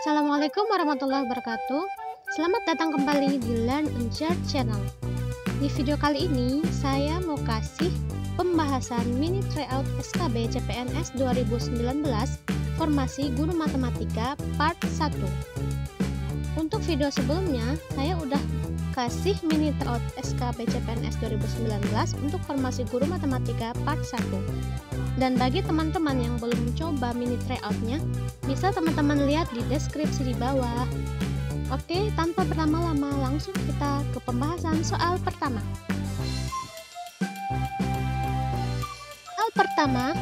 Assalamualaikum warahmatullahi wabarakatuh. Selamat datang kembali di Learn and Share channel. Di video kali ini saya mau kasih pembahasan mini tryout SKB CPNS 2019 Formasi Guru Matematika Part 1. Untuk video sebelumnya saya udah kasih mini tryout SKB CPNS 2019 untuk Formasi Guru Matematika Part 1. Dan bagi teman-teman yang belum coba mini tryoutnya, bisa teman-teman lihat di deskripsi di bawah. Oke, tanpa berlama-lama langsung kita ke pembahasan soal pertama. Soal pertama,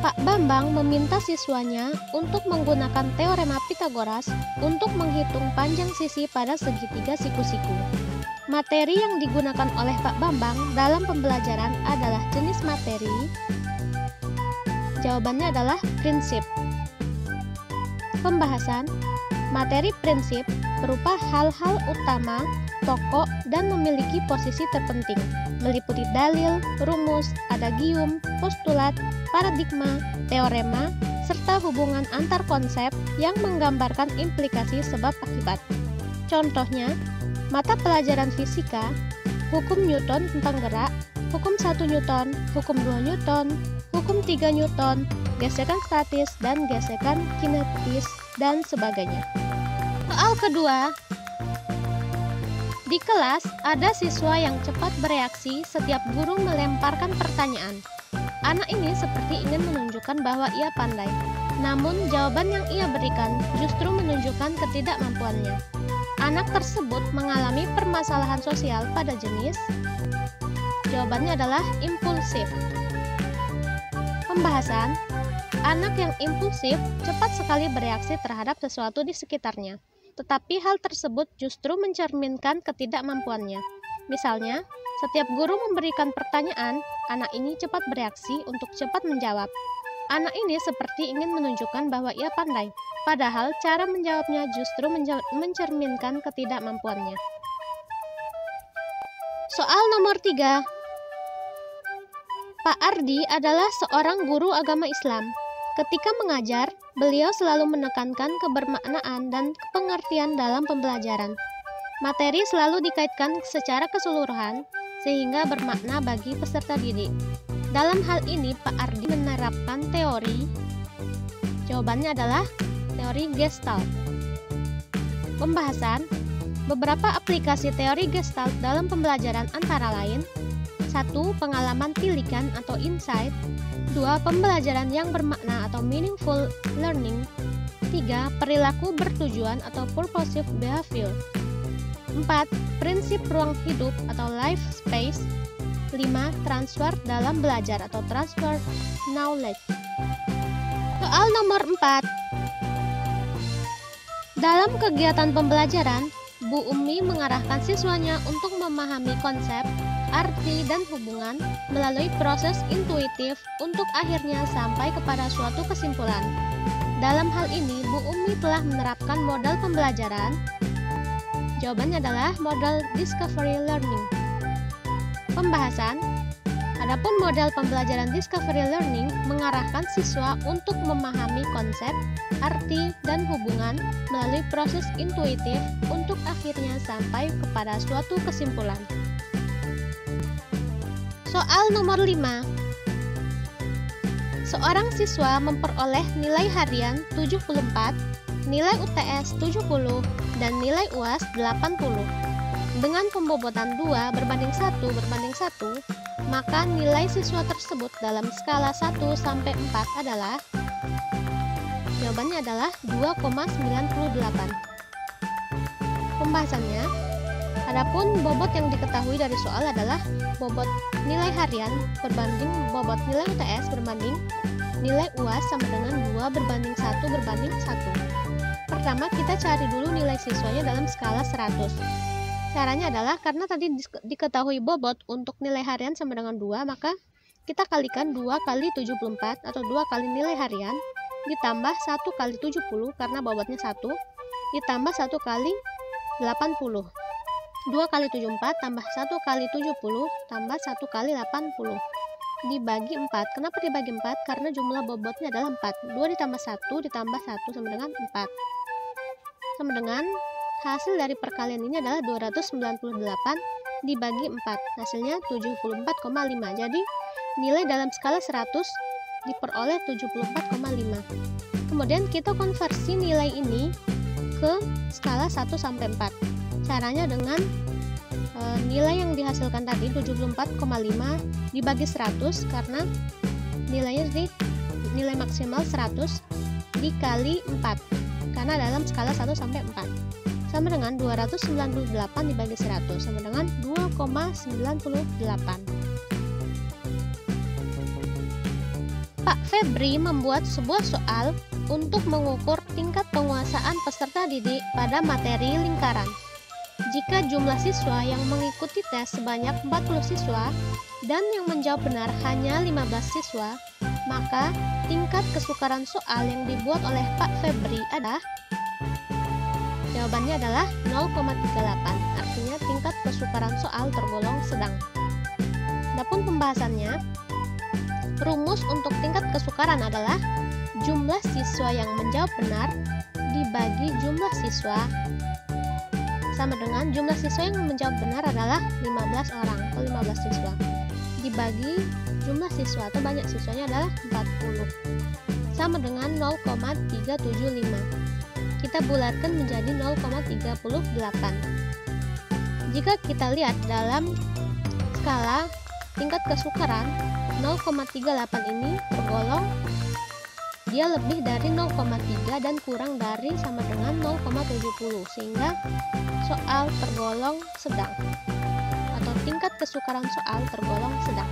Pak Bambang meminta siswanya untuk menggunakan teorema Pythagoras untuk menghitung panjang sisi pada segitiga siku-siku. Materi yang digunakan oleh Pak Bambang dalam pembelajaran adalah jenis materi. Jawabannya adalah prinsip. Pembahasan. Materi prinsip berupa hal-hal utama, pokok, dan memiliki posisi terpenting, meliputi dalil, rumus, adagium, postulat, paradigma, teorema, serta hubungan antar konsep yang menggambarkan implikasi sebab akibat. Contohnya, mata pelajaran fisika, hukum Newton tentang gerak, hukum 1 Newton, hukum 2 Newton, hukum 3 Newton, gesekan statis dan gesekan kinetis, dan sebagainya. Soal kedua, di kelas ada siswa yang cepat bereaksi setiap guru melemparkan pertanyaan. Anak ini seperti ingin menunjukkan bahwa ia pandai, namun jawaban yang ia berikan justru menunjukkan ketidakmampuannya. Anak tersebut mengalami permasalahan sosial pada jenis. Jawabannya adalah impulsif. Pembahasan. Anak yang impulsif cepat sekali bereaksi terhadap sesuatu di sekitarnya, tetapi hal tersebut justru mencerminkan ketidakmampuannya. Misalnya, setiap guru memberikan pertanyaan, anak ini cepat bereaksi untuk cepat menjawab. Anak ini seperti ingin menunjukkan bahwa ia pandai, padahal cara menjawabnya justru mencerminkan ketidakmampuannya. Soal nomor 3. Pak Ardi adalah seorang guru agama Islam. Ketika mengajar, beliau selalu menekankan kebermaknaan dan pengertian dalam pembelajaran. Materi selalu dikaitkan secara keseluruhan, sehingga bermakna bagi peserta didik. Dalam hal ini, Pak Ardi menerapkan teori. Jawabannya adalah teori Gestalt. Pembahasan. Beberapa aplikasi teori Gestalt dalam pembelajaran antara lain: 1. Pengalaman tilikan atau insight. 2. Pembelajaran yang bermakna atau meaningful learning. 3. Perilaku bertujuan atau purposive behavior. 4. Prinsip ruang hidup atau life space. 5. Transfer dalam belajar atau transfer knowledge. Soal nomor 4. Dalam kegiatan pembelajaran, Bu Umi mengarahkan siswanya untuk memahami konsep, arti, dan hubungan melalui proses intuitif untuk akhirnya sampai kepada suatu kesimpulan. Dalam hal ini, Bu Umi telah menerapkan modal pembelajaran. Jawabannya adalah modal discovery learning. Pembahasan. Adapun model pembelajaran discovery learning mengarahkan siswa untuk memahami konsep, arti, dan hubungan melalui proses intuitif untuk akhirnya sampai kepada suatu kesimpulan. Soal nomor 5. Seorang siswa memperoleh nilai harian 74, nilai UTS 70, dan nilai UAS 80. Dengan pembobotan 2 berbanding 1 berbanding 1, maka nilai siswa tersebut dalam skala 1 sampai 4 adalah. Jawabannya adalah 2,98. Pembahasannya. Adapun bobot yang diketahui dari soal adalah bobot nilai harian berbanding bobot nilai UTS berbanding nilai UAS sama dengan 2 berbanding 1 berbanding 1. Pertama, kita cari dulu nilai siswanya dalam skala 100. Caranya adalah karena tadi diketahui bobot untuk nilai harian sama dengan 2, maka kita kalikan 2 kali 74 atau 2 kali nilai harian ditambah 1 kali 70 karena bobotnya 1 ditambah 1 kali 80. 2 kali 74 tambah 1 kali 70 tambah 1 kali 80. dibagi 4. Kenapa dibagi 4? Karena jumlah bobotnya adalah 4. 2 ditambah 1 ditambah 1 sama dengan 4. Sama dengan hasil dari perkalian ini adalah 298 dibagi 4. Hasilnya 74,5. Jadi nilai dalam skala 100 diperoleh 74,5. Kemudian kita konversi nilai ini ke skala 1 sampai 4. Caranya dengan nilai yang dihasilkan tadi 74,5 dibagi 100 karena nilainya nilai maksimal 100 dikali 4 karena dalam skala 1 sampai 4 sama dengan 298 dibagi 100 sama dengan 2,98. Pak Febri membuat sebuah soal untuk mengukur tingkat penguasaan peserta didik pada materi lingkaran. Jika jumlah siswa yang mengikuti tes sebanyak 40 siswa dan yang menjawab benar hanya 15 siswa, maka tingkat kesukaran soal yang dibuat oleh Pak Febri adalah, jawabannya adalah 0,38. Artinya tingkat kesukaran soal tergolong sedang. Adapun pembahasannya, rumus untuk tingkat kesukaran adalah jumlah siswa yang menjawab benar dibagi jumlah siswa sama dengan jumlah siswa yang menjawab benar adalah 15 orang atau 15 siswa dibagi jumlah siswa atau banyak siswanya adalah 40 sama dengan 0,375. Kita bulatkan menjadi 0,38. Jika kita lihat dalam skala tingkat kesukaran 0,38 ini tergolong dia lebih dari 0,3 dan kurang dari sama dengan 0,70 sehingga soal tergolong sedang atau tingkat kesukaran soal tergolong sedang.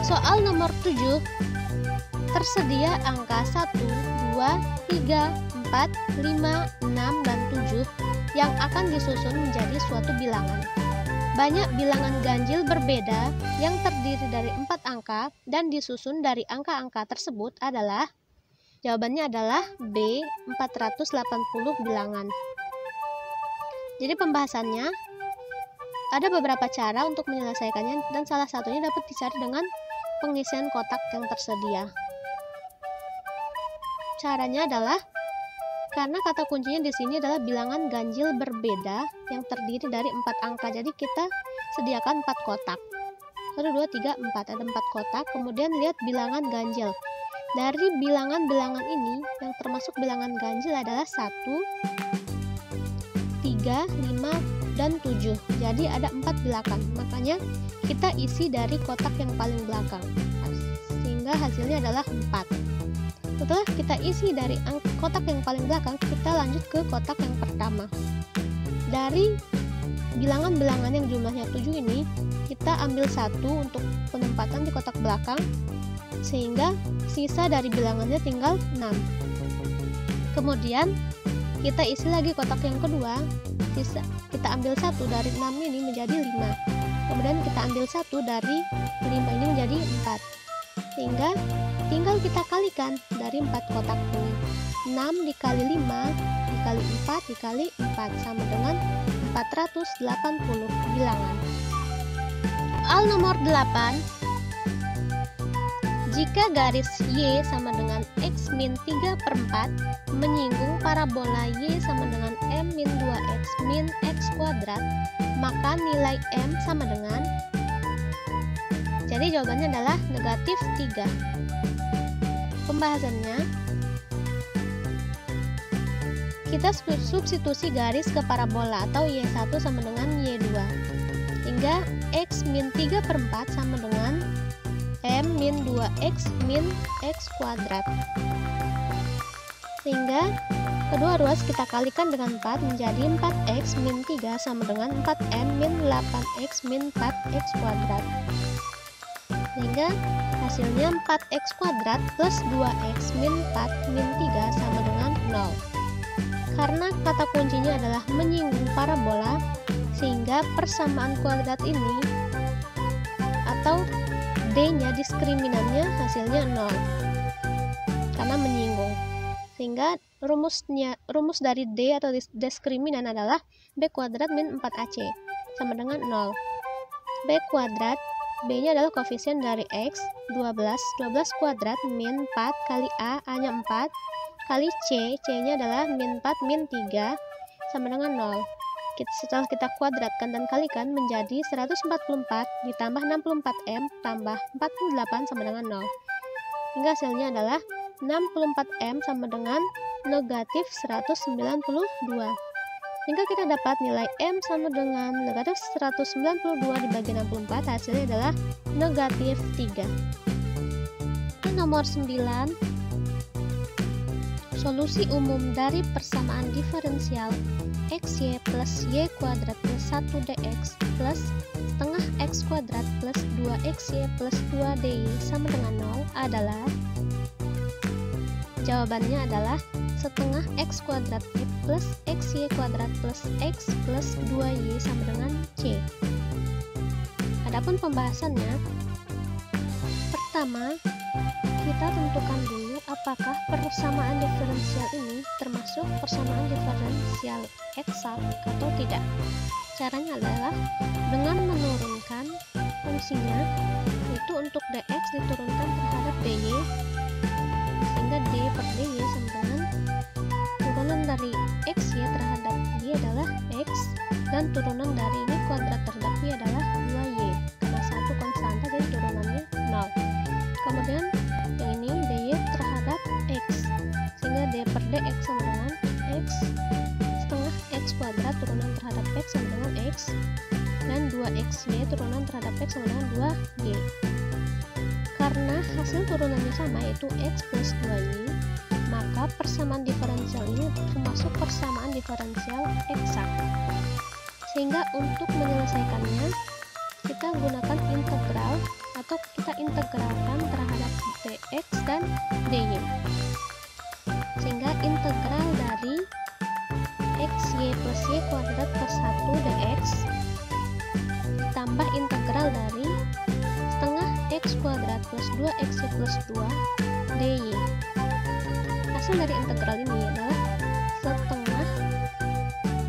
Soal nomor 7, tersedia angka 1, 2, 3, 4, 5, 6, dan 7 yang akan disusun menjadi suatu bilangan. Banyak bilangan ganjil berbeda yang terdiri dari 4 angka dan disusun dari angka-angka tersebut adalah, jawabannya adalah B, 480 bilangan. Jadi pembahasannya ada beberapa cara untuk menyelesaikannya dan salah satunya dapat dicari dengan pengisian kotak yang tersedia. Caranya adalah karena kata kuncinya di sini adalah bilangan ganjil berbeda yang terdiri dari 4 angka. Jadi kita sediakan 4 kotak. 1, 2, 3, 4. Ada 4 kotak. Kemudian lihat bilangan ganjil. Dari bilangan-bilangan ini yang termasuk bilangan ganjil adalah 1, 3, 5, dan 7. Jadi ada 4 bilangan. Makanya kita isi dari kotak yang paling belakang. Sehingga hasilnya adalah 4. Setelah kita isi dari kotak yang paling belakang, kita lanjut ke kotak yang pertama. Dari bilangan-bilangan yang jumlahnya 7 ini, kita ambil 1 untuk penempatan di kotak belakang, sehingga sisa dari bilangannya tinggal 6. Kemudian, kita isi lagi kotak yang kedua, kita ambil 1 dari 6 ini menjadi 5. Kemudian kita ambil 1 dari 5 ini menjadi 4. Sehingga tinggal kita kalikan dari 4 kotak ini. 6 dikali 5 dikali 4 dikali 4 sama dengan 480 bilangan. Soal nomor 8. Jika garis Y sama dengan X min 3/4 menyinggung parabola Y sama dengan M min 2X min X kuadrat, maka nilai M sama dengan, jadi jawabannya adalah negatif 3. Pembahasannya, kita substitusi garis ke parabola atau Y1 sama dengan Y2 hingga X min 3/4 sama dengan M min 2X min X kuadrat, sehingga kedua ruas kita kalikan dengan 4 menjadi 4X min 3 sama dengan 4M min 8X min 4X kuadrat, sehingga hasilnya 4X kuadrat plus 2X min 4 min 3 sama dengan 0. Karena kata kuncinya adalah menyinggung parabola, sehingga persamaan kuadrat ini atau D-nya diskriminannya hasilnya 0 karena menyinggung, sehingga rumus dari D atau diskriminan adalah B kuadrat min 4AC sama dengan 0. B kuadrat B-nya adalah koefisien dari X, 12 kuadrat min 4 kali A-nya 4, kali C-nya adalah min 4 min 3, sama dengan 0. Setelah kita kuadratkan dan kalikan menjadi 144 ditambah 64M tambah 48 sama dengan 0. Hingga hasilnya adalah 64M sama dengan negatif 192. Hingga kita dapat nilai M sama dengan negatif 192 dibagi 64, hasilnya adalah negatif 3. Nomor 9. Solusi umum dari persamaan diferensial XY plus Y kuadrat plus 1 dx plus setengah X kuadrat plus 2XY plus 2 dy sama dengan 0 adalah, jawabannya adalah setengah X kuadrat Y plus XY kuadrat plus X plus 2Y sama dengan C. Adapun pembahasannya, pertama, kita tentukan dulu apakah persamaan diferensial ini termasuk persamaan diferensial eksak atau tidak. Caranya adalah dengan menurunkan fungsinya, yaitu untuk dx diturunkan terhadap dy, sehingga d per dy sama dengan turunan dari xy terhadap y adalah x, dan turunan dari ini kuadrat terhadap y adalah 2y, karena satu konstanta jadi turunannya 0. Kemudian yang ini dy terhadap x, sehingga d per dx sama dengan x setengah x kuadrat turunan terhadap x sama dengan x, dan 2xy turunan terhadap x sama dengan 2y. Karena hasil turunannya sama, yaitu x plus 2y, maka persamaan diferensial ini termasuk persamaan diferensial eksak. Sehingga untuk menyelesaikannya, kita gunakan integral atau kita integralkan terhadap dx dan dy. Sehingga integral dari xy plus y kuadrat plus 1 dx ditambah integral dari setengah x kuadrat plus 2xy plus 2 dy. Hasil dari integral ini adalah setengah,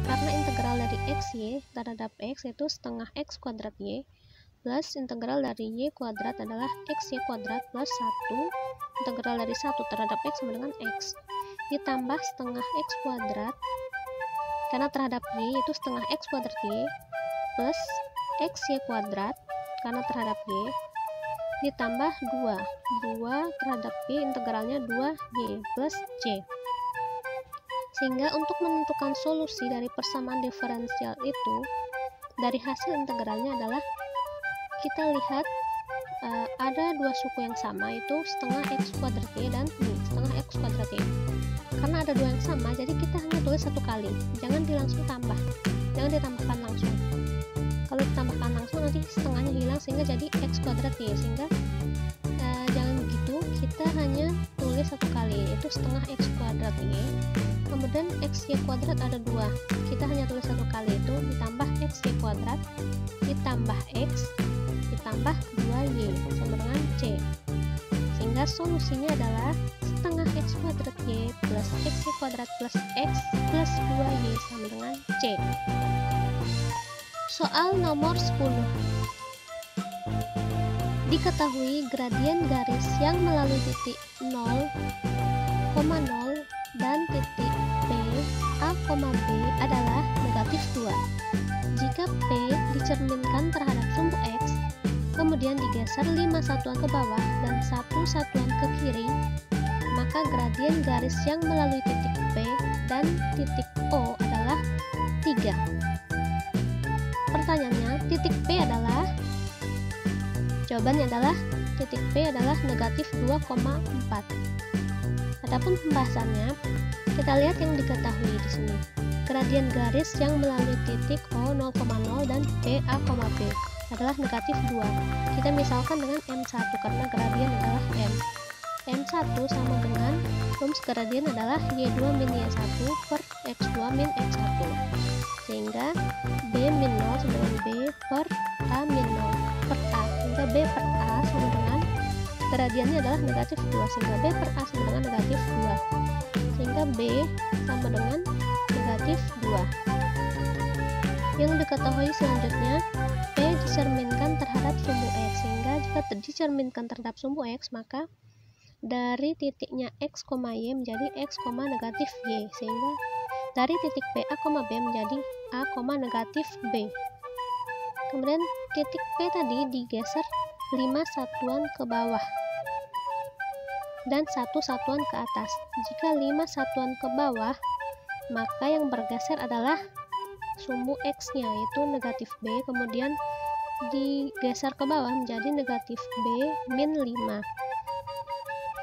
karena integral dari xy terhadap x yaitu setengah x kuadrat y, plus integral dari y kuadrat adalah xy kuadrat plus 1, integral dari 1 terhadap x sama dengan x, ditambah setengah x kuadrat, karena terhadap y yaitu setengah x kuadrat y, plus xy kuadrat, karena terhadap y, ditambah 2 terhadap y, integralnya 2y plus c. Sehingga untuk menentukan solusi dari persamaan diferensial itu, dari hasil integralnya adalah kita lihat ada dua suku yang sama, yaitu setengah x kuadrat y dan setengah x kuadrat y. Karena ada dua yang sama, jadi kita hanya tulis satu kali, jangan langsung tambah, jangan ditambahkan langsung. Kalau ditambahkan langsung nanti setengahnya hilang sehingga jadi x kuadrat y, sehingga jangan begitu, kita hanya tulis satu kali, yaitu setengah x kuadrat y. Kemudian xy kuadrat ada dua, kita hanya tulis satu kali, itu ditambah xy kuadrat ditambah x ditambah 2y sama dengan c. Sehingga solusinya adalah setengah x kuadrat y plus xy kuadrat plus x plus 2y sama dengan c. Soal nomor 10. Diketahui gradien garis yang melalui titik 0,0 dan titik P, A, B adalah negatif 2. Jika P dicerminkan terhadap sumbu X, kemudian digeser 5 satuan ke bawah dan 1 satuan ke kiri, maka gradien garis yang melalui titik P dan titik O adalah 3. Pertanyaannya, titik P adalah, jawabannya adalah titik P adalah negatif 2,4. Adapun pembahasannya, kita lihat yang diketahui di sini. Gradien garis yang melalui titik O 0,0 dan P A, B adalah negatif 2. Kita misalkan dengan M1 karena gradien adalah M. M1 sama dengan rumus gradien adalah Y2 min Y1 per X2 min X1. Sehingga B min 0 sama dengan B per A min 0 per A. Sehingga B per A sama dengan gradiennya adalah negatif 2. Sehingga B per A sama dengan negatif 2. Sehingga B sama dengan negatif 2. Yang diketahui selanjutnya, P dicerminkan terhadap sumbu X, sehingga jika dicerminkan terhadap sumbu X, maka dari titiknya X, Y menjadi X, negatif Y, sehingga dari titik B, A, B menjadi A, negatif B. Kemudian titik P tadi digeser 5 satuan ke bawah dan 1 satuan ke atas. Jika 5 satuan ke bawah, maka yang bergeser adalah sumbu X-nya, yaitu negatif B, kemudian digeser ke bawah menjadi negatif B min 5.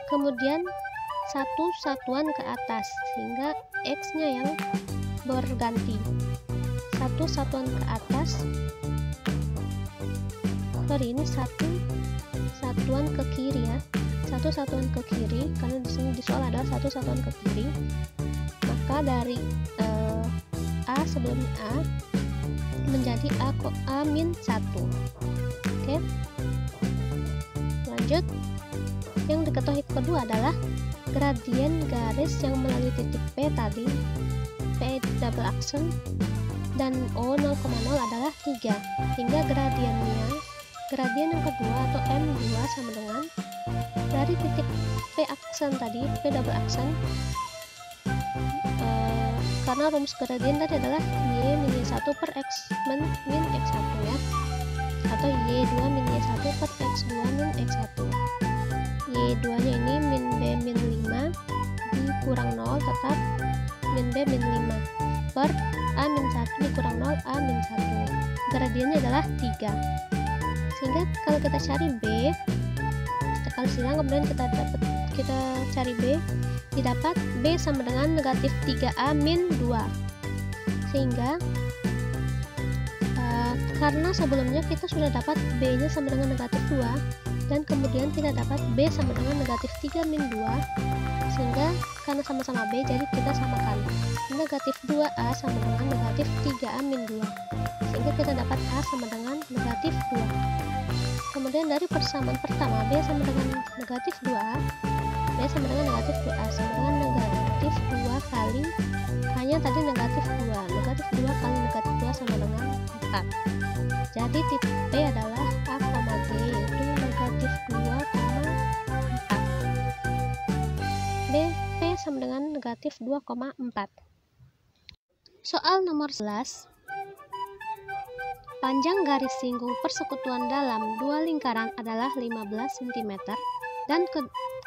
Kemudian 1 satuan ke atas, sehingga X-nya yang berganti. 1 satuan ke atas, ini 1 satuan ke kiri ya. 1 satuan ke kiri, karena di sini di soal adalah 1 satuan ke kiri. Maka dari A sebelumnya A menjadi A min 1. Oke. Lanjut. Yang diketahui kedua adalah gradien garis yang melalui titik P tadi, P double aksen, dan O 0,0 adalah 3, hingga gradien yang kedua atau M2 sama dengan dari titik P aksen tadi, P double aksen, karena rumus gradien tadi adalah Y min Y1 per X min X1 ya, atau Y2 min Y1 per X2 min X1. Y2 nya ini min B min 5 dikurang 0 tetap min B min 5 per A min 1 dikurang 0 A min 1. Gradiennya adalah 3. Sehingga kalau kita cari B, kita kali silang, kemudian kita cari B, didapat B sama dengan negatif 3A min 2. Sehingga karena sebelumnya kita sudah dapat B nya sama dengan negatif 2, dan kemudian kita dapat B sama dengan negatif 3 min 2, sehingga karena sama-sama B jadi kita samakan. Negatif 2A sama dengan negatif 3A min 2, sehingga kita dapat A sama dengan negatif 2. Kemudian dari persamaan pertama, B sama dengan negatif 2A, B sama dengan negatif 2A sama dengan negatif 2 kali, hanya tadi negatif 2, negatif 2 kali negatif 2 sama dengan 4. Jadi titik P adalah A, G, yaitu negatif 2,4. B, P sama dengan negatif 2,4. Soal nomor 11. Panjang garis singgung persekutuan dalam dua lingkaran adalah 15 cm dan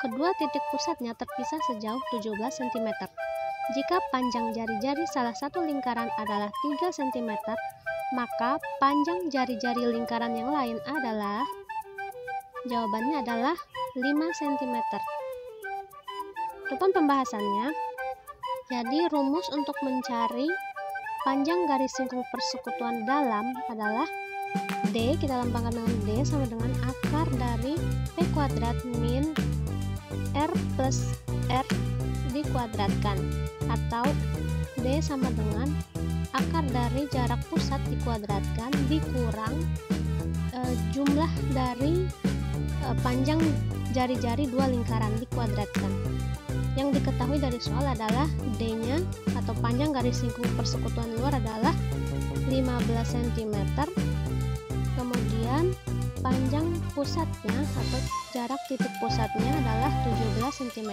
kedua titik pusatnya terpisah sejauh 17 cm. Jika panjang jari-jari salah satu lingkaran adalah 3 cm, maka panjang jari-jari lingkaran yang lain adalah, jawabannya adalah 5 cm. Depan pembahasannya, jadi rumus untuk mencari panjang garis singgung persekutuan dalam adalah D, kita lambangkan dengan D sama dengan akar dari P kuadrat min R plus R dikuadratkan, atau D sama dengan akar dari jarak pusat dikuadratkan dikurang jumlah dari panjang jari-jari dua lingkaran dikuadratkan. Yang diketahui dari soal adalah D-nya atau panjang garis singgung persekutuan luar adalah 15 cm. Kemudian panjang pusatnya atau jarak titik pusatnya adalah 17 cm.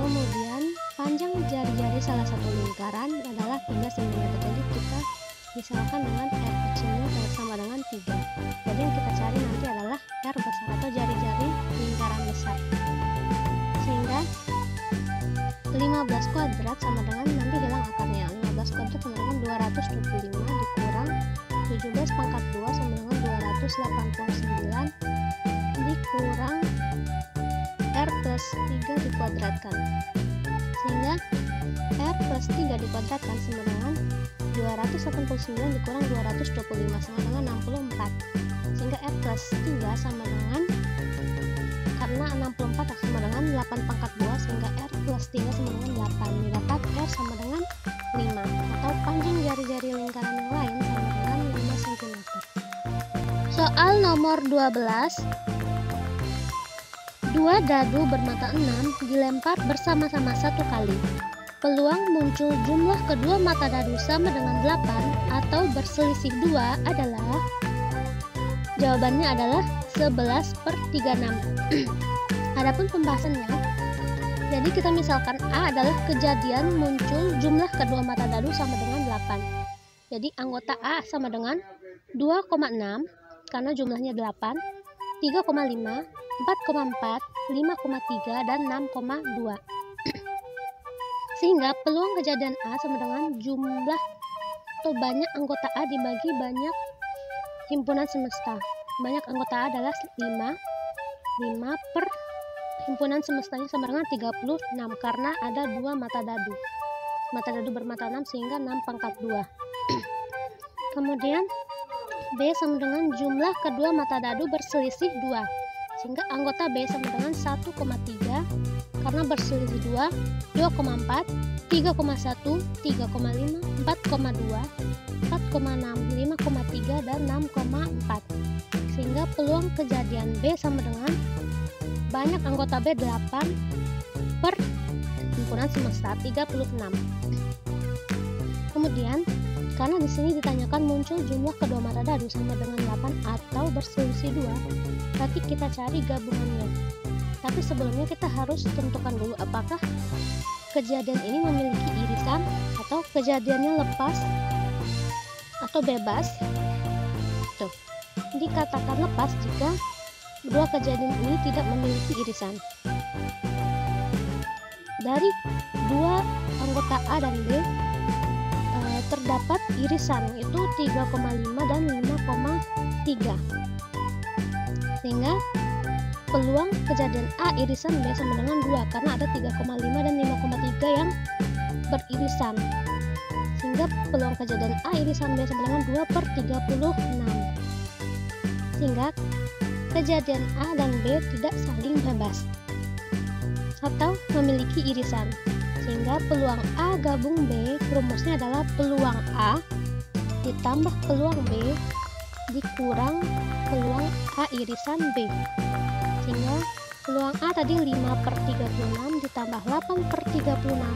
Kemudian panjang jari-jari salah satu lingkaran adalah 3 cm. Jadi kita misalkan dengan R kecilnya sama dengan 3. Jadi yang kita cari nanti adalah R besar atau jari-jari lingkaran besar. Sehingga 15 kuadrat sama dengan, nanti hilang akarnya, 15 kuadrat sama dengan 225 dikurang 17 pangkat 2 sama dengan 289 dikurang R plus 3 dikuadratkan. Sehingga R plus 3 dikuadratkan sama dengan 289 dikurang 225 sama dengan 64. Sehingga R plus 3 sama dengan, karena 64 sama dengan 8 pangkat 2, sehingga R plus 3 sama dengan 8. Didapat R sama dengan 5, atau panjang jari-jari lingkaran yang lain sama dengan 5 cm. Soal nomor 12. Dua dadu bermata 6 dilempar bersama-sama satu kali. Peluang muncul jumlah kedua mata dadu sama dengan 8 atau berselisih 2 adalah Jawabannya adalah 11/36. Adapun pembahasannya, jadi kita misalkan A adalah kejadian muncul jumlah kedua mata dadu sama dengan 8. Jadi anggota A sama dengan 2,6 karena jumlahnya 8, 3,5, 4,4, 5,3, dan 6,2. Sehingga peluang kejadian A sama dengan jumlah atau banyak anggota A dibagi banyak himpunan semesta. Banyak anggota A adalah 5 per himpunan semestanya sama dengan 36 karena ada 2 mata dadu. Mata dadu bermata 6 sehingga 6/2. Kemudian B sama dengan jumlah kedua mata dadu berselisih 2. Sehingga anggota B sama dengan 1,3 karena berselisih 2, 2,4, 3,1, 3,5, 4,2, 4,6, 5,3, dan 6,4. Sehingga peluang kejadian B sama dengan banyak anggota B 8 per himpunan semesta 36. Kemudian karena di sini ditanyakan muncul jumlah kedua mata dadu sama dengan 8 atau berselisih 2, berarti kita cari gabungannya. Tapi sebelumnya kita harus tentukan dulu apakah kejadian ini memiliki irisan atau kejadiannya lepas atau bebas. Tuh, dikatakan lepas jika dua kejadian ini tidak memiliki irisan. Dari dua anggota A dan B terdapat irisan, yaitu 3,5 dan 5,3. Sehingga peluang kejadian A irisan B sama dengan 2 karena ada 3,5 dan 5,3 yang beririsan. Sehingga peluang kejadian A irisan B sama dengan 2/36. Sehingga kejadian A dan B tidak saling bebas atau memiliki irisan. Sehingga peluang A gabung B rumusnya adalah peluang A ditambah peluang B dikurang peluang A irisan B. Sehingga peluang A tadi 5/36 ditambah 8/36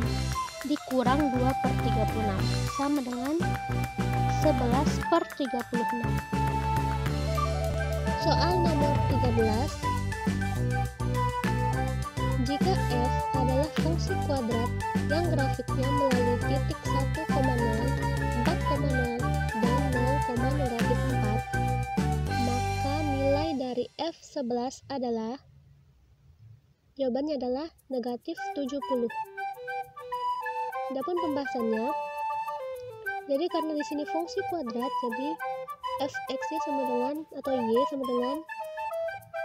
dikurang 2/36 sama dengan 11/36. Soal nomor 13. Jika f adalah fungsi kuadrat yang grafiknya melalui titik 1,0, 4,0, dan 0,-4, maka nilai dari f11 adalah, jawabannya adalah negatif 70. Adapun pembahasannya, jadi karena di sini fungsi kuadrat, jadi fx-nya sama dengan atau y sama dengan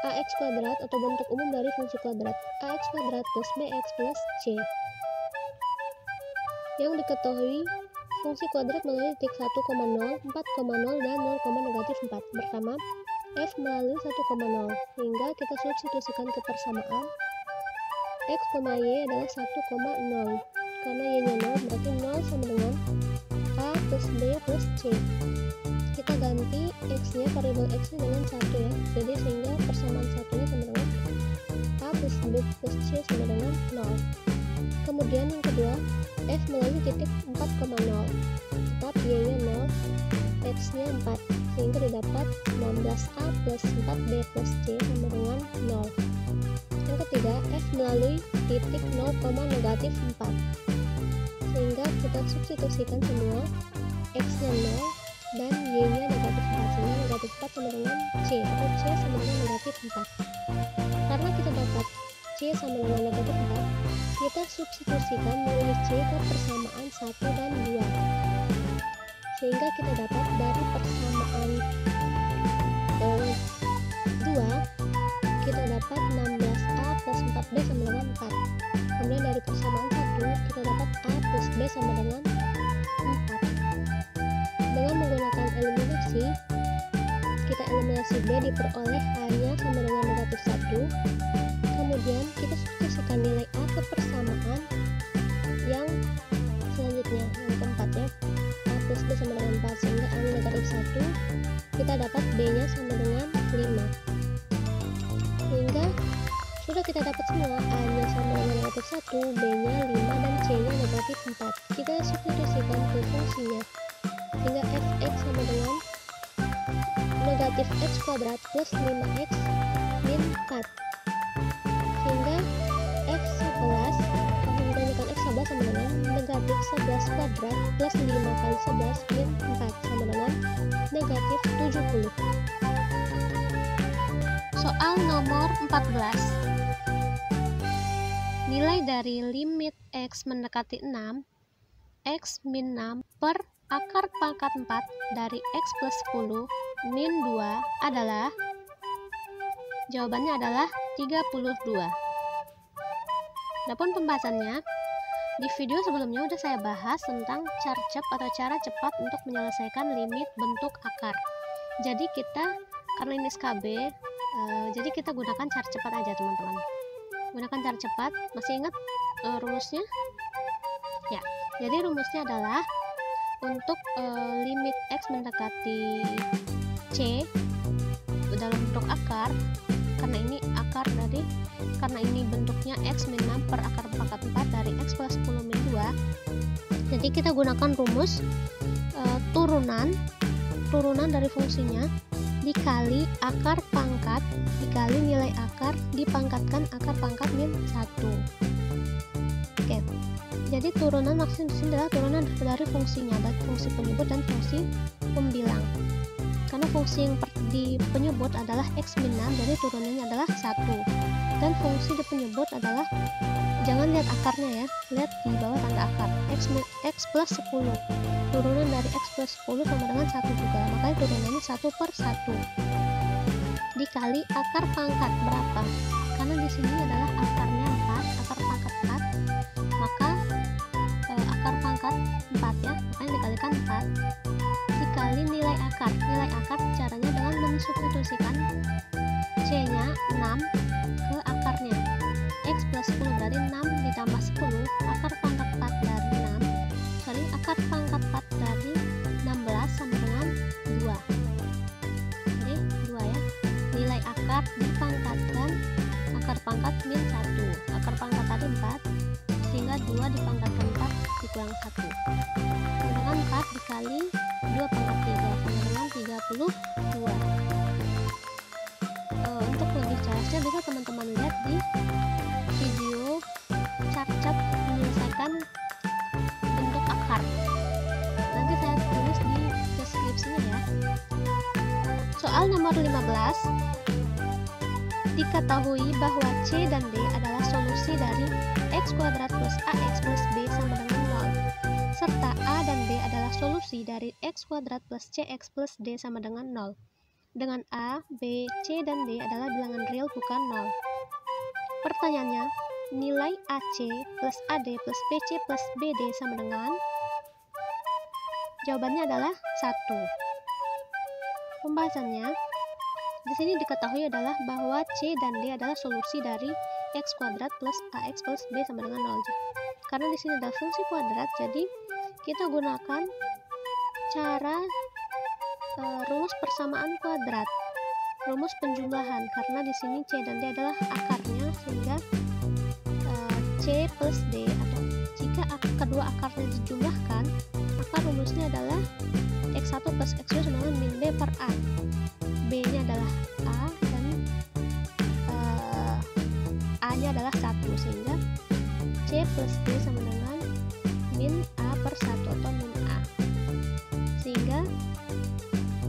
ax kuadrat atau bentuk umum dari fungsi kuadrat ax kuadrat plus bx plus c. Yang diketahui fungsi kuadrat melalui titik 1,0, 4,0, dan 0,-4. Pertama, f melalui 1,0, hingga kita substitusikan ke persamaan x, y adalah 1,0. Karena y-nya 0, berarti 0 sama dengan a plus b plus c. Kita ganti x-nya, variabel x-nya dengan 1 ya. Jadi sehingga persamaan satunya sama dengan a plus b plus c sama dengan 0. Kemudian yang kedua, f melalui titik 4,0. Tetap y-nya 0, x-nya 4. Sehingga didapat 16a plus 4b plus c sama dengan 0. Yang ketiga, f melalui titik 0,-4. Sehingga kita substitusikan semua, x-nya 0 dan y-nya negatif 4, sehingga negatif 4 sama dengan c, atau c sama dengan negatif 4. Karena kita dapat c sama dengan negatif 4, kita substitusikan nilai c ke persamaan 1 dan 2. Sehingga kita dapat dari persamaan 2, kita dapat 16a plus 4b sama dengan 4. Kemudian dari persamaan 1, kita dapat a plus b sama dengan 4. Dengan menggunakan eliminasi, kita eliminasi b diperoleh a-nya sama dengan negatif 1. Kemudian kita substitusikan nilai a ke persamaan yang selanjutnya, yang keempat ya, a plus b sama dengan 4, sehingga a-nya negatif 1. Kita dapat b-nya sama dengan 5. Sehingga sudah kita dapat semua, a-nya sama dengan negatif 1, b-nya 5, dan c-nya negatif 4. Kita substitusikan ke fungsinya, sehingga fx sama dengan negatif x kuadrat plus 5x min 4. Sehingga x11, kalau menggunakan x11 sama dengan negatif 11 kuadrat plus 5 kali 11 min 4 sama dengan negatif 70. Soal nomor 14. Nilai dari limit x mendekati 6, x min 6 per akar pangkat 4 dari x plus 10 min 2 adalah, jawabannya adalah 32. Adapun pembahasannya, di video sebelumnya udah saya bahas tentang carcep atau cara cepat untuk menyelesaikan limit bentuk akar. Jadi kita, karena ini SKB, jadi kita gunakan cara cepat aja teman-teman. Gunakan cara cepat. Masih ingat rumusnya? Ya, jadi rumusnya adalah untuk limit x mendekati c dalam bentuk akar, karena ini bentuknya x min 6 per akar pangkat 4 dari x plus 10 min 2. Jadi kita gunakan rumus turunan dari fungsinya dikali akar pangkat dikali nilai akar dipangkatkan akar pangkat min 1. Oke. Jadi turunan maksudnya di sini adalah turunan dari fungsinya, baik fungsi penyebut dan fungsi pembilang. Karena fungsi yang di penyebut adalah x min 6, jadi turunannya adalah 1. Dan fungsi di penyebut adalah, jangan lihat akarnya ya, lihat di bawah tanda akar, x plus 10. Turunan dari x plus 10 sama dengan 1 juga, makanya turunannya 1 per 1. Dikali akar pangkat berapa? Karena di sini adalah akarnya 4, akar pangkat 4, maka akar pangkat 4 ya, makanya dikalikan 4 dikali nilai akar. Nilai akar caranya dengan mensubstitusikan c-nya 6 ke akarnya. X plus 10 dari 6 ditambah 10, akar pangkat 4 dari 6, akar pangkat 4 dari 16 sama dengan 2. Jadi 2 ya. Nilai akar dipangkatkan akar pangkat min 1. Akar pangkat tadi 4, sehingga 2 dipangkatkan 4 dikurang 1. Dengan 4 dikali 2 pangkat 3 sama dengan 32. Untuk lebih jelasnya bisa teman-teman lihat di video carcep menyelesaikan bentuk akar. Nanti saya tulis di deskripsinya ya. Soal nomor 15. Diketahui bahwa C dan D adalah solusi dari x kuadrat plus ax plus b sama dengan 0, serta A dan B adalah solusi dari x kuadrat plus cx plus d sama dengan 0. Dengan A, B, C, dan D adalah bilangan real bukan 0. Pertanyaannya, nilai AC plus AD plus BC plus BD sama dengan? Jawabannya adalah 1. Pembahasannya, di sini diketahui adalah bahwa C dan D adalah solusi dari x kuadrat plus ax plus b sama dengan 0. Karena di sini ada fungsi kuadrat, jadi kita gunakan cara rumus persamaan kuadrat, rumus penjumlahan, karena di sini C dan D adalah akarnya, sehingga C plus D, atau jika kedua akarnya dijumlahkan, maka rumusnya adalah x1 plus x2 sama dengan min b per a. B nya adalah a dan a nya adalah 1, sehingga C plus D sama dengan min a per 1 atau min a, sehingga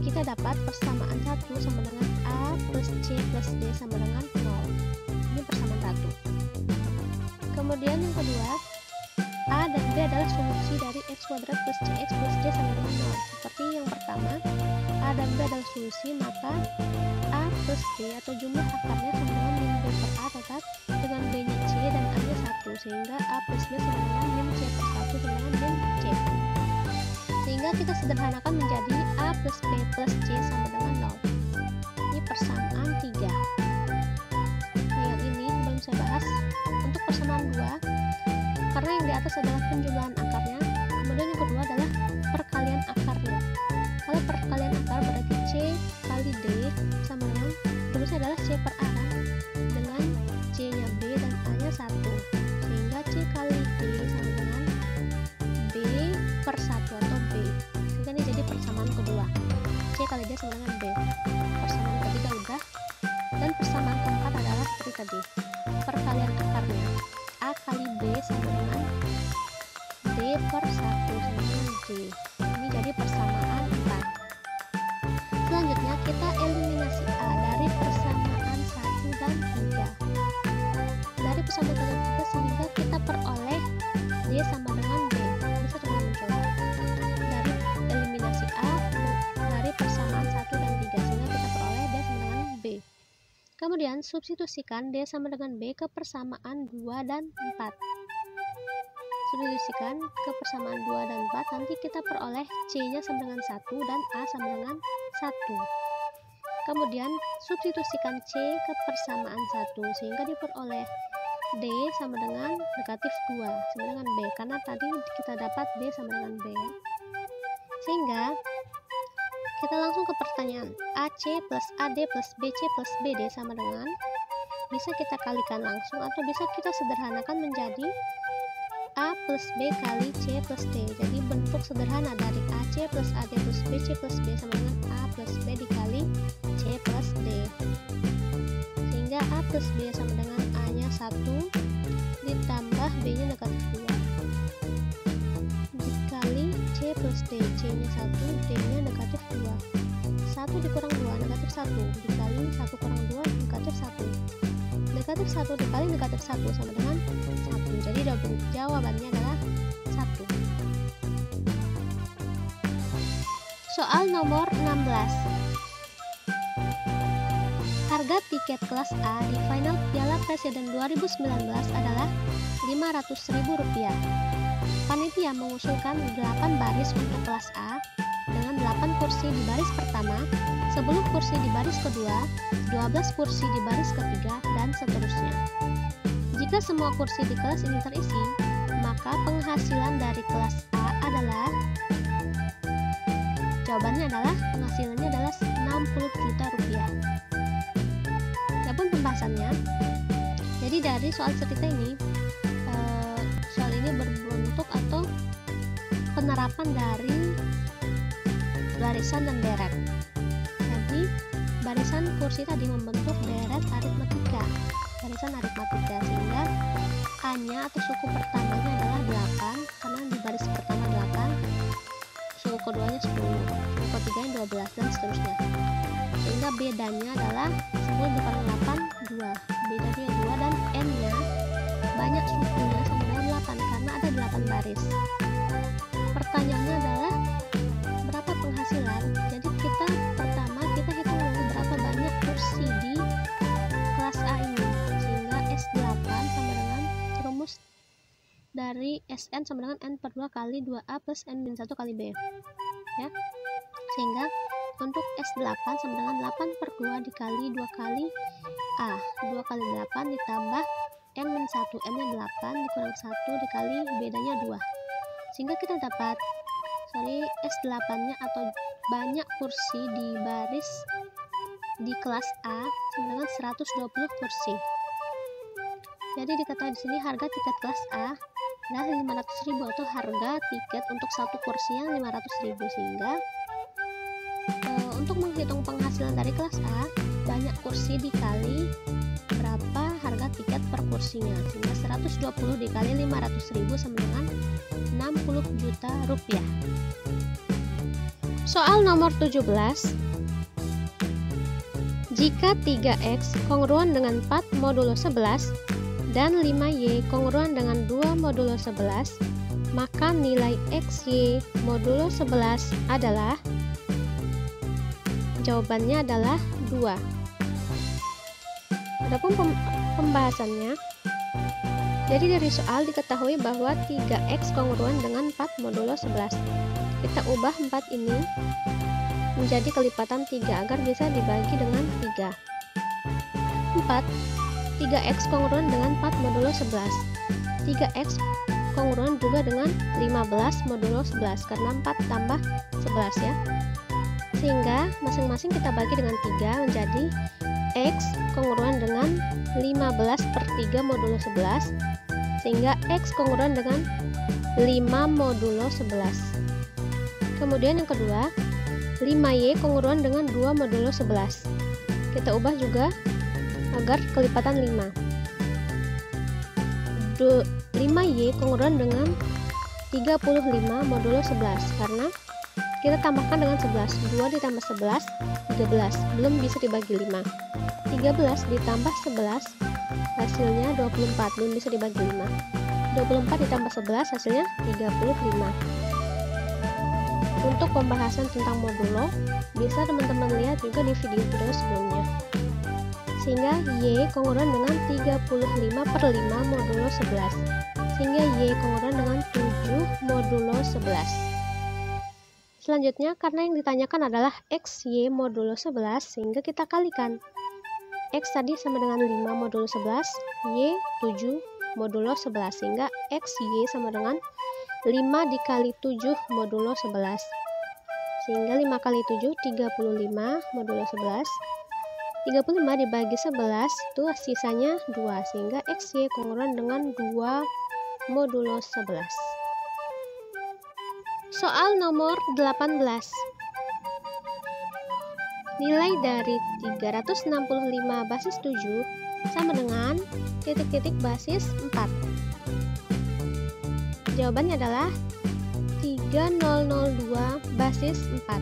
kita dapat persamaan 1 sama dengan A plus C plus D sama dengan 0. Ini persamaan 1. Kemudian yang kedua, A dan B adalah solusi dari x kuadrat plus cx plus d sama dengan 0. Seperti yang pertama, A dan B adalah solusi, maka A plus D atau jumlah akarnya sama dengan min B per A tetap dengan B nya C dan A nya 1, sehingga A plus B sama dengan min C per 1 sama dengan min C. Sehingga kita sederhanakan menjadi A plus B plus C sama dengan 0. Ini persamaan 3. Nah, yang ini belum saya bahas. Untuk persamaan 2, karena yang di atas adalah penjumlahan akarnya, kemudian yang kedua adalah perkalian akarnya. Kalau perkalian akar berarti C kali D sama dengan, rumusnya adalah C per A dengan C nya B dan A nya 1, sehingga C kali D sama dengan B per 1 atau B, sehingga ini jadi persamaan kedua, C kali D sama dengan B. per 1 sama dengan D. Ini jadi persamaan 4. Selanjutnya kita eliminasi A dari persamaan 1 dan 3. Dari persamaan 1 dan 3 sehingga kita peroleh D sama dengan B. Bisa coba mencoba. Dari eliminasi A dari persamaan 1 dan 3 sehingga kita peroleh D sama dengan B. Kemudian substitusikan D sama dengan B ke persamaan 2 dan 4. Substitusikan ke persamaan 2 dan 4, nanti kita peroleh C-nya sama dengan 1 dan A sama dengan 1. Kemudian substitusikan C ke persamaan 1 sehingga diperoleh D sama dengan negatif 2 sama dengan B, karena tadi kita dapat D sama dengan B. Sehingga kita langsung ke pertanyaan. AC plus AD plus BC plus BD sama dengan, bisa kita kalikan langsung atau bisa kita sederhanakan menjadi A plus B kali C plus D. Jadi bentuk sederhana dari AC plus AD plus BC plus B sama dengan A plus B dikali C plus D. Sehingga A plus B sama dengan A nya 1 ditambah B nya negatif 2 dikali C plus D. C nya 1, D nya negatif 2. 1 dikurang 2 negatif 1 dikali 1 kurang 2 negatif 1. Negatif 1 dikali negatif 1 sama dengan 1. Jadi jawabannya adalah 1. Soal nomor 16. Harga tiket kelas A di final Piala Presiden 2019 adalah Rp500.000. Panitia mengusulkan 8 baris untuk kelas A dengan 8 kursi di baris pertama, 10 kursi di baris kedua, 12 kursi di baris ketiga, dan seterusnya. Jika semua kursi di kelas ini terisi, maka penghasilan dari kelas A adalah, jawabannya adalah penghasilannya adalah Rp60 juta. Adapun pembahasannya, jadi dari soal cerita ini, soal ini berbentuk atau penerapan dari barisan dan deret. Jadi barisan kursi tadi membentuk deret aritmatika, barisan aritmatika, sehingga A-nya atau suku pertamanya adalah 8 karena di baris pertama 8, suku keduanya 10, suku ketiganya 12, dan seterusnya. Sehingga bedanya adalah 10 dikurang 8, 2, bedanya 2, dan N-nya banyak sukunya sama dengan 8 karena ada 8 baris. Pertanyaannya adalah berapa penghasilan. Jadi kita pertama kita hitung dulu berapa banyak kursi di kelas A ini, sehingga S8 sama dengan rumus dari Sn sama dengan N per 2 kali 2A plus N-1 kali B, ya. Sehingga untuk S8 sama dengan 8 per 2 dikali 2 kali A, 2 kali 8 ditambah N-1, N-nya 8 dikurang 1 dikali bedanya 2, sehingga kita dapat S8-nya atau banyak kursi di baris di kelas A sama dengan 120 kursi. Jadi dikatakan di sini harga tiket kelas A adalah 500.000 atau harga tiket untuk satu kursi yang 500.000, sehingga untuk menghitung penghasilan dari kelas A, banyak kursi dikali berapa harga tiket per kursinya, sehingga 120 dikali 500.000 sama dengan 60 juta rupiah. Soal nomor 17. Jika 3x kongruan dengan 4 modulo 11 dan 5y kongruan dengan 2 modulo 11, maka nilai xy modulo 11 adalah, jawabannya adalah 2. Adapun pembahasannya, jadi dari soal diketahui bahwa 3x kongruan dengan 4 modulo 11. Kita ubah 4 ini menjadi kelipatan 3 agar bisa dibagi dengan 3. 3x kongruan dengan 4 modulo 11. 3x kongruan juga dengan 15 modulo 11 karena 4 tambah 11, ya. Sehingga masing-masing kita bagi dengan 3 menjadi x kongruan dengan 15 per 3 modulo 11, sehingga x kongruan dengan 5 modulo 11. Kemudian yang kedua, 5y kongruan dengan 2 modulo 11. Kita ubah juga agar kelipatan 5. 5y kongruan dengan 35 modulo 11 karena kita tambahkan dengan 11. 2 ditambah 11, 13. Belum bisa dibagi 5. 13 ditambah 11 hasilnya 24. Belum bisa dibagi 5. 24 ditambah 11 hasilnya 35. Untuk pembahasan tentang modulo, bisa teman-teman lihat juga di video-video sebelumnya. Sehingga Y kongruan dengan 35/5 modulo 11. Sehingga Y kongruan dengan 7 modulo 11. Selanjutnya, karena yang ditanyakan adalah X, Y modulo 11, sehingga kita kalikan. X tadi sama dengan 5 modulo 11, Y 7 modulo 11, sehingga X, Y sama dengan 5 dikali 7 modulo 11. Sehingga 5 kali 7, 35 modulo 11. 35 dibagi 11, itu sisanya 2, sehingga X, Y kongruan dengan 2 modulo 11. Soal nomor 18. Nilai dari 365 basis 7 sama dengan titik-titik basis 4. Jawabannya adalah 3002 basis 4.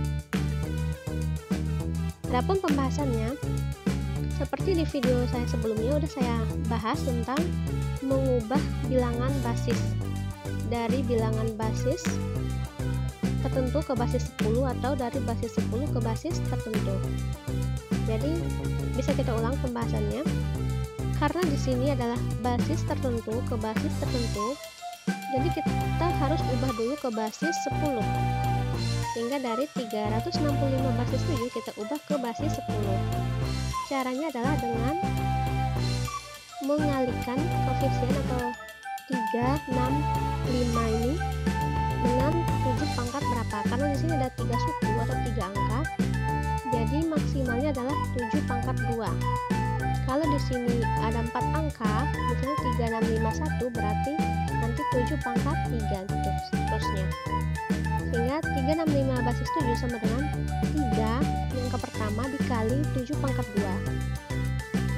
Adapun pembahasannya, seperti di video saya sebelumnya udah saya bahas tentang mengubah bilangan basis dari bilangan basis tertentu ke basis 10 atau dari basis 10 ke basis tertentu. Jadi bisa kita ulang pembahasannya. Karena di sini adalah basis tertentu ke basis tertentu, jadi kita harus ubah dulu ke basis 10. Sehingga dari 365 basis 7 kita ubah ke basis 10. Caranya adalah dengan mengalihkan koefisien atau 3, 6, 5 ini dengan 7 pangkat berapa, karena di sini ada 3 suku atau 3 angka, jadi maksimalnya adalah 7 pangkat 2. Kalau di sini ada 4 angka, misalnya 3651, berarti nanti 7 pangkat 3 gitu seterusnya. Sehingga 365 basis 7 sama dengan 3 yang ke pertama dikali 7 pangkat 2,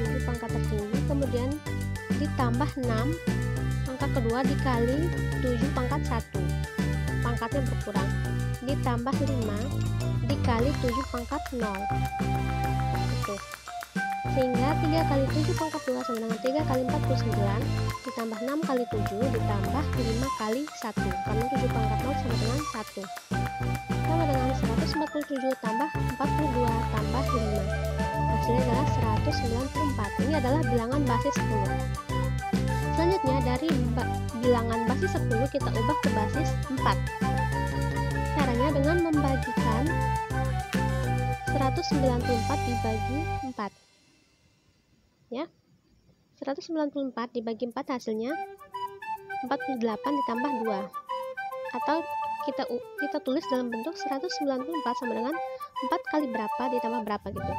7 pangkat tertinggi, kemudian ditambah 6 angka kedua dikali 7 pangkat 1, pangkatnya berkurang, ditambah 5 dikali 7 pangkat 0 gitu. Sehingga 3 kali 7 pangkat 2 sama dengan 3 kali 49 ditambah 6 kali 7 ditambah 5 kali 1, karena 7 pangkat 0 sama dengan 1, sama dengan 147 tambah 42 tambah 5, hasilnya adalah 194. Ini adalah bilangan basis 10. Selanjutnya dari bilangan basis 10 kita ubah ke basis 4. Caranya dengan membagikan 194 dibagi 4. Ya. 194 dibagi 4 hasilnya 48 ditambah 2. Atau kita tulis dalam bentuk 194 sama dengan 4 kali berapa ditambah berapa gitu.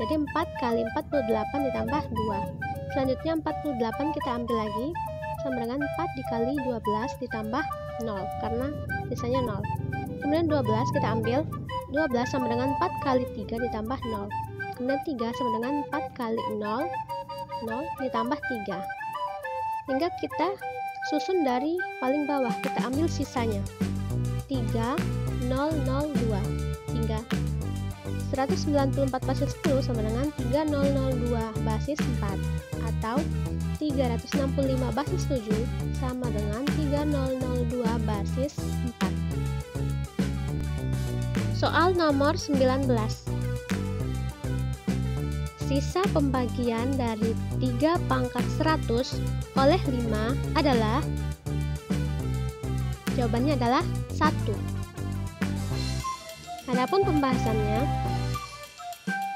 Jadi 4 kali 48 ditambah 2. Selanjutnya 48 kita ambil lagi sama dengan 4 dikali 12 ditambah 0 karena sisanya 0. Kemudian 12 kita ambil, 12 sama dengan 4 kali 3 ditambah 0. Kemudian 3 sama dengan 4 kali 0, 0 ditambah 3. Hingga kita susun dari paling bawah, kita ambil sisanya 3002 hingga 194 basis 10 sama dengan 3002 basis 4 atau 365 basis 7 sama dengan 3002 basis 4. Soal nomor 19. Sisa pembagian dari 3 pangkat 100 oleh 5 adalah, jawabannya adalah 1. Adapun pembahasannya,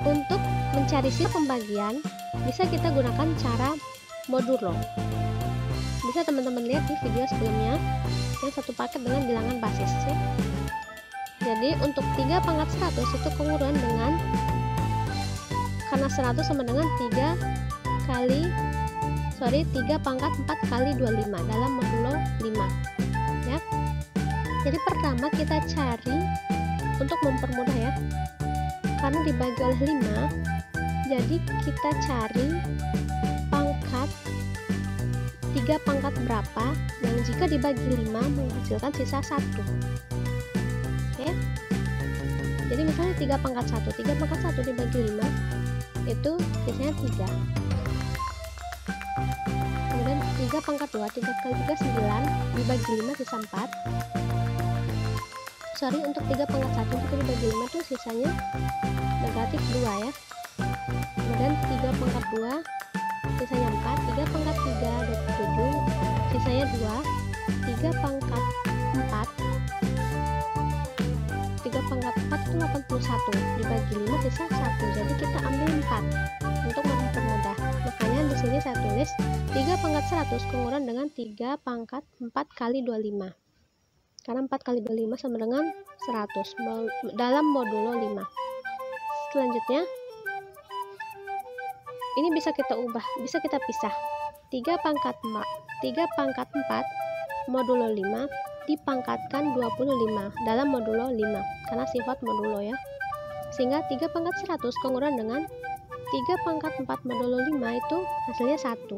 untuk mencari sisa pembagian bisa kita gunakan cara modulo. Bisa teman-teman lihat di video sebelumnya yang satu paket dengan bilangan basis ya. Jadi untuk 3 pangkat 100 itu kongruan dengan, karena 100 sama dengan 3 pangkat 4 kali 25 dalam modulo 5 ya. Jadi pertama kita cari, untuk mempermudah ya, karena dibagi oleh 5, jadi kita cari pangkat 3 3 pangkat berapa yang jika dibagi 5 menghasilkan sisa 1. Oke. Jadi misalnya 3 pangkat 1, 3 pangkat 1 dibagi 5 itu sisanya 3. Kemudian 3 pangkat 2, 3 kali 3 9, dibagi 5 sisa 4. Sorry, untuk 3 pangkat 1 jika dibagi 5 tuh sisanya negatif 2 ya. Kemudian 3 pangkat 2 sisanya 4, 3 pangkat 3 27, sisanya 2, 3 pangkat 4 itu 81, dibagi 5 sisa 1, jadi kita ambil 4 untuk mempermudah. Makanya di sini saya tulis 3 pangkat 100 kurang dengan 3 pangkat 4 kali 25, karena 4 kali 25 sama dengan 100 dalam modulo 5. Selanjutnya ini bisa kita ubah, bisa kita pisah. 3 pangkat 4 modulo 5 dipangkatkan 25 dalam modulo 5, karena sifat modulo ya. Sehingga 3 pangkat 100 kurang dengan 3 pangkat 4 modulo 5 itu hasilnya 1.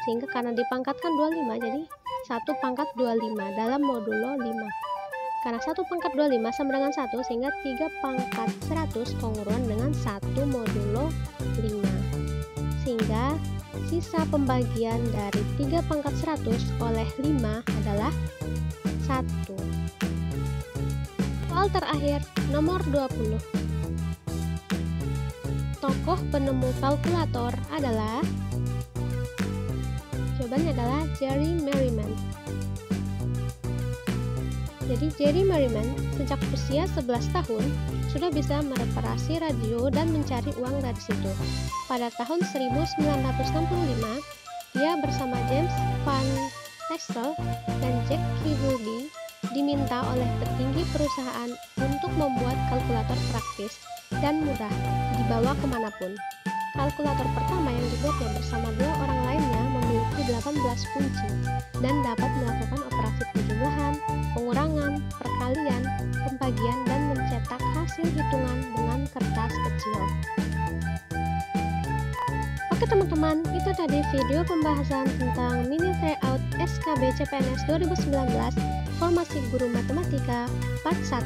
Sehingga karena dipangkatkan 25, jadi 1 pangkat 25 dalam modulo 5. Karena 1 pangkat 25 sama dengan 1, sehingga 3 pangkat 100 kurang dengan 1 modulo 5. Sehingga sisa pembagian dari 3 pangkat 100 oleh 5 adalah 1. Soal terakhir, nomor 20. Tokoh penemu kalkulator adalah, jawabannya adalah Jerry Merriman. Jadi Jerry Merriman sejak usia 11 tahun sudah bisa mereparasi radio dan mencari uang dari situ. Pada tahun 1965, dia bersama James Van Tassel dan Jack Kirby diminta oleh petinggi perusahaan untuk membuat kalkulator praktis dan mudah dibawa kemanapun. Kalkulator pertama yang dibuatnya bersama 2 orang lainnya memiliki 18 kunci dan dapat melakukan operasi penjumlahan, pengurangan, perkalian, pembagian, dan mencetak hasil hitungan dengan kertas kecil. Oke teman-teman, itu tadi video pembahasan tentang mini tryout SKB CPNS 2019 Formasi Guru Matematika Part 1.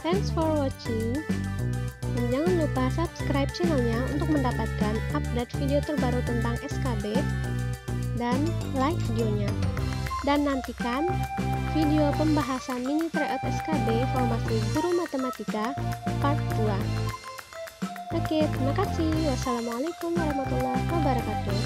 Thanks for watching, dan jangan lupa subscribe channelnya untuk mendapatkan update video terbaru tentang SKB dan like videonya. Dan nantikan video pembahasan mini tryout SKB Formasi Guru Matematika Part 2. Oke, terima kasih. Wassalamualaikum warahmatullahi wabarakatuh.